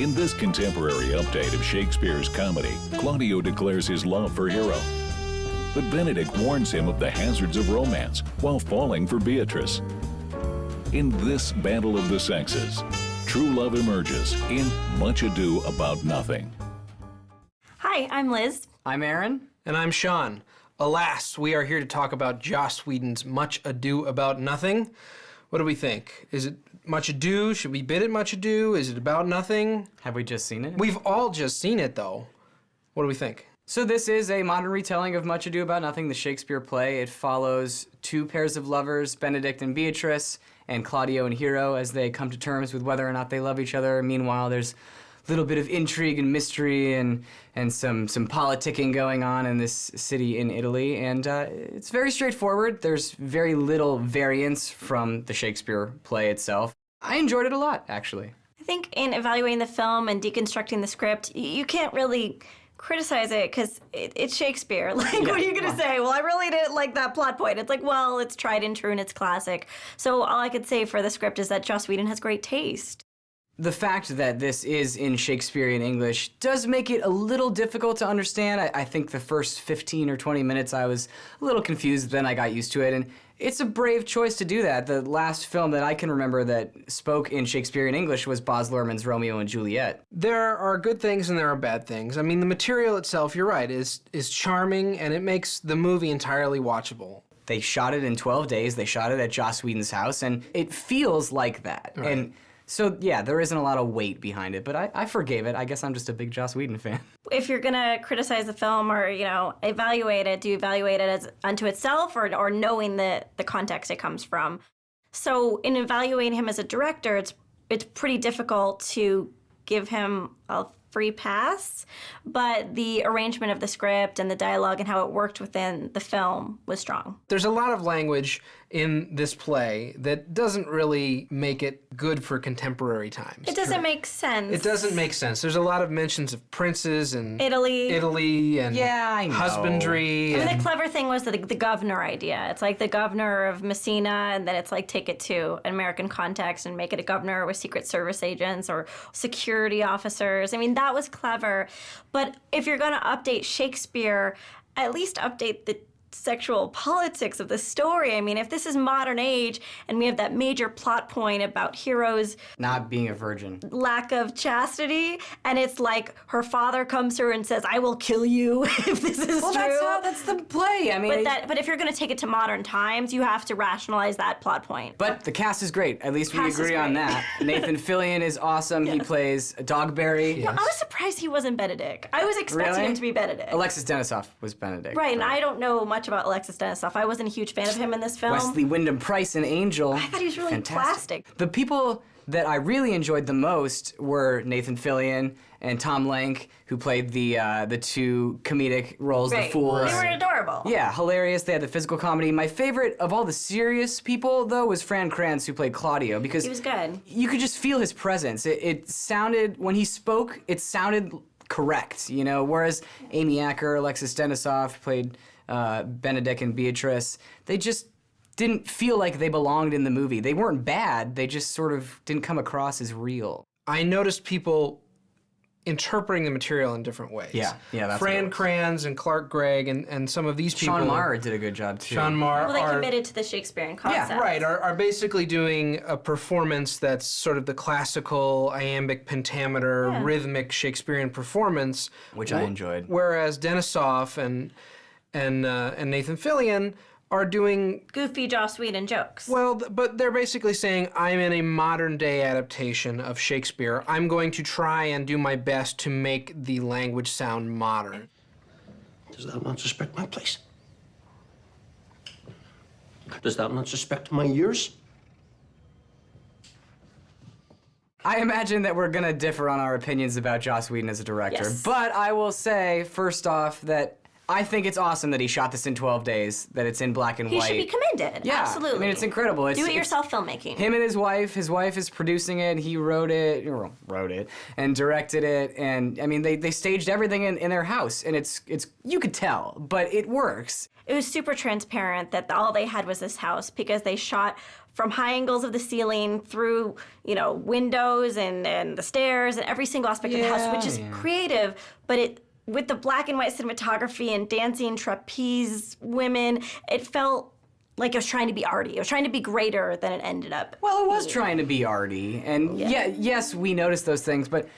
In this contemporary update of Shakespeare's comedy, Claudio declares his love for Hero. But Benedick warns him of the hazards of romance while falling for Beatrice. In this battle of the sexes, true love emerges in Much Ado About Nothing. Hi, I'm Liz. I'm Aaron. And I'm Sean. Alas, we are here to talk about Joss Whedon's Much Ado About Nothing. What do we think? Is it Much Ado? Should we bid it Much Ado? Is it about nothing? Have we just seen it? We've all just seen it, though. What do we think? So this is a modern retelling of Much Ado About Nothing, the Shakespeare play. It follows two pairs of lovers, Benedick and Beatrice, and Claudio and Hero, as they come to terms with whether or not they love each other. Meanwhile, there's a little bit of intrigue and mystery and some politicking going on in this city in Italy. And it's very straightforward. There's very little variance from the Shakespeare play itself. I enjoyed it a lot, actually. I think in evaluating the film and deconstructing the script, you can't really criticize it because it's Shakespeare. Like, what are you going to say? Well, I really didn't like that plot point. It's like, well, it's tried and true and it's classic. So all I could say for the script is that Joss Whedon has great taste. The fact that this is in Shakespearean English does make it a little difficult to understand. I think the first 15 or 20 minutes I was a little confused, then I got used to it, and it's a brave choice to do that. The last film that I can remember that spoke in Shakespearean English was Baz Luhrmann's Romeo and Juliet. There are good things and there are bad things. I mean, the material itself, you're right, is charming, and it makes the movie entirely watchable. They shot it in 12 days. They shot it at Joss Whedon's house, and it feels like that. Right. And so, yeah, there isn't a lot of weight behind it, but I forgave it. I guess I'm just a big Joss Whedon fan. If you're going to criticize the film or, evaluate it, do you evaluate it as unto itself or knowing the context it comes from? So in evaluating him as a director, it's pretty difficult to give him a free pass, but the arrangement of the script and the dialogue and how it worked within the film was strong. There's a lot of language in this play that doesn't really make it good for contemporary times. It doesn't make sense. It doesn't make sense. There's a lot of mentions of princes and Italy and Yeah, I know. husbandry. I mean, the clever thing was the governor idea. It's like the governor of Messina, and then it's like take it to an American context and make it a governor with Secret Service agents or security officers. I mean, that was clever. But if you're going to update Shakespeare, at least update the sexual politics of the story. I mean, if this is modern age and we have that major plot point about Hero's Not being a virgin. lack of chastity, and it's like her father comes to her and says, I will kill you if this is Well, true. that's the play. I mean, But if you're going to take it to modern times, you have to rationalize that plot point. But the cast is great. At least we Cast is agree on great. that. Nathan Fillion is awesome. He plays Dogberry. I was surprised he wasn't Benedick. I was expecting Really? him to be Benedick. Alexis Denisof was Benedick. Right, and I don't know much about Alexis Denisof. I wasn't a huge fan of him in this film. Wesley Wyndham-Pryce and Angel. I thought he was really Fantastic. plastic. The people that I really enjoyed the most were Nathan Fillion and Tom Lenk, who played the two comedic roles, Right. the fools. They were adorable. Yeah, hilarious. They had the physical comedy. My favorite of all the serious people, though, was Fran Kranz, who played Claudio, because He was good. you could just feel his presence. It sounded, when he spoke, it sounded correct, whereas Amy Acker, Alexis Denisof played Benedick and Beatrice, they just didn't feel like they belonged in the movie. They weren't bad, they just sort of didn't come across as real. I noticed people interpreting the material in different ways. Yeah, that's what it Fran was. Kranz and Clark Gregg and some of these people. Sean Marr did a good job, too. Sean Marr Well, they are, committed to the Shakespearean concept. right, are basically doing a performance that's sort of the classical iambic pentameter, rhythmic Shakespearean performance. Which I enjoyed. Whereas Denisof and Nathan Fillion are doing, Goofy Joss Whedon jokes. well, but they're basically saying, I'm in a modern day adaptation of Shakespeare. I'm going to try and do my best to make the language sound modern. Does thou not suspect my place? Does thou not suspect my years? I imagine that we're going to differ on our opinions about Joss Whedon as a director, Yes. but I will say, first off, that I think it's awesome that he shot this in 12 days, that it's in black and He white. should be commended. Yeah, Absolutely. I mean, it's incredible. It's, Do-it-yourself filmmaking. Him and his wife is producing it, he wrote it, and directed it, and I mean, they staged everything in their house, and it's you could tell, but it works. It was super transparent that all they had was this house because they shot from high angles of the ceiling through, windows and the stairs and every single aspect of the house, which is creative, but with the black and white cinematography and dancing trapeze women, it felt like it was trying to be arty. It was trying to be greater than it ended up. Well, it was trying to be arty, and yes, we noticed those things, but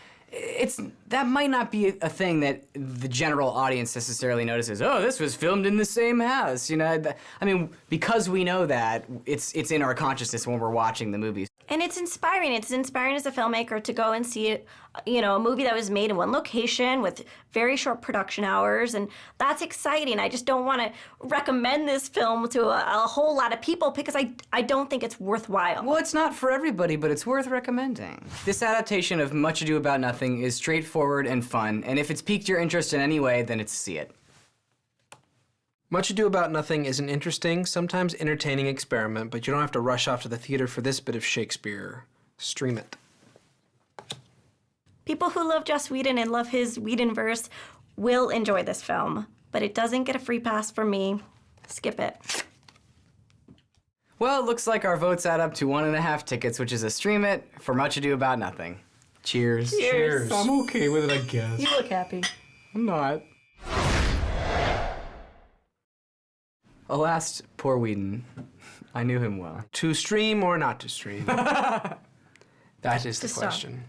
that might not be a thing that the general audience necessarily notices. Oh, this was filmed in the same house, I mean, because we know that, it's in our consciousness when we're watching the movies. And it's inspiring. It's inspiring as a filmmaker to go and see, a movie that was made in one location with very short production hours, and that's exciting. I just don't want to recommend this film to a whole lot of people because I don't think it's worthwhile. Well, it's not for everybody, but it's worth recommending. This adaptation of Much Ado About Nothing is straightforward and fun, and if it's piqued your interest in any way, then it's see it. Much Ado About Nothing is an interesting, sometimes entertaining experiment, but you don't have to rush off to the theater for this bit of Shakespeare. Stream it. People who love Joss Whedon and love his Whedonverse will enjoy this film, but it doesn't get a free pass from me. Skip it. Well, it looks like our votes add up to 1.5 tickets, which is a stream it for Much Ado About Nothing. Cheers. Cheers. I'm okay with it, I guess. You look happy. I'm not. Alas, poor Whedon. I knew him well. To stream or not to stream? That is the Just stop. question.